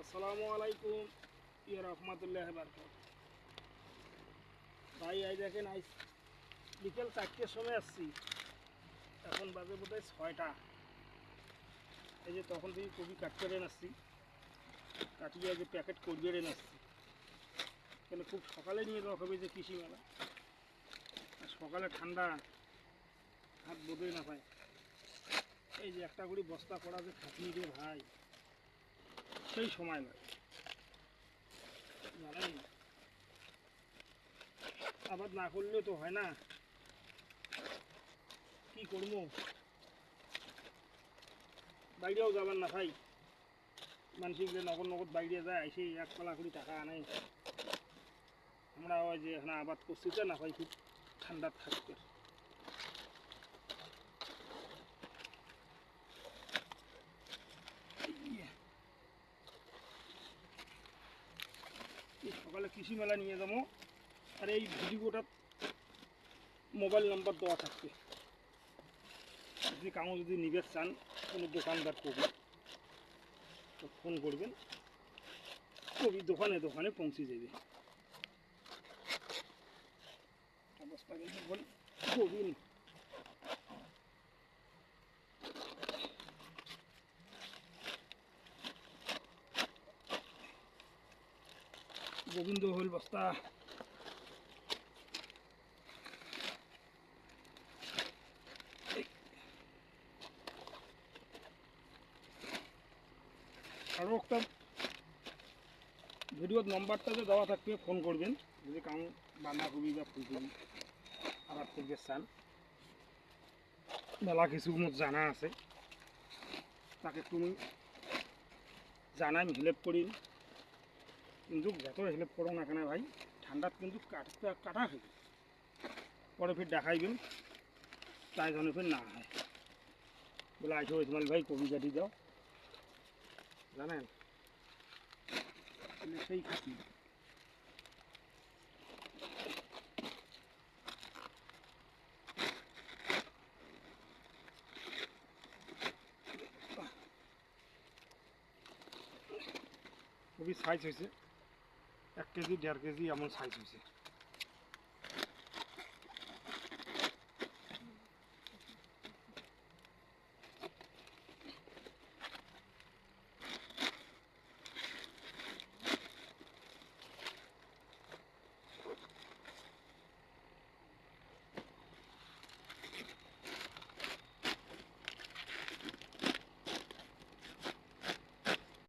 আসসালামু আলাইকুম ইয়া রহমতুল্লাহ বারকাত। ভাই এই দেখেন আজ বিকেল 4টের সময় আসছি, এখন বাজে বোধহয় 6টা। এই যে তখন থেকে কবি কাটতে রেন আসছি, কাটিয়ে যে প্যাকেট করবে রেন আসছি, কেন খুব সকালে নিয়ে যাওয়া হবে যে কৃষি মেলা, আর সকালে ঠান্ডা হাত বোধই না পায়। এই যে একটা করে বস্তা করা যে খাটনি রে ভাই, সেই সময় লাগে জানেন, আবাদ না করলেও তো হয় না, কি করবো। বাইরেও যাবেন না ভাই, মানসিক যে নগদ নগদ বাইরে যায়, সেই এক পালা করে টাকা আনে। আমরা ওই যে এখানে আবাদ করছি তো না ভাই, খুব ঠান্ডা থাকবে। সকালে কৃষি মেলা নিয়ে যাবো, আর এই ভিডিওটা মোবাইল নাম্বার দেওয়া থাকবে, আপনি কাউ যদি নিবে চান, কোনো দোকানদার কবি তো ফোন করবেন, কবি দোকানে দোকানে পৌঁছে যাবে। অবস্থা কিন্তু বল কবি গোবিন্দ হল বস্তা। আরও একটা ভিডিওর নম্বরটা যে দেওয়া থাকবে, ফোন করবেন যদি কাউ বাঁধাকপি বা ফুলকপি আবাদ করতে চান। মেলা কিছু মোট জানা আছে, তাকে তুমি জানাই হেল্প করি, কিন্তু যত হেল্প করো না কেন ভাই, ঠান্ডাত কিন্তু কাটা হবে, পরে ফির দেখাইবেন, তাই জন্য ফির না হয় বলে আইসো ইসমাইল ভাই কবি কাটি দাও, জানেন সেই খাতি। খুবই সাইজ হয়েছে, 1 কেজি 1.5 কেজি এমন সাইজ হয়েছে।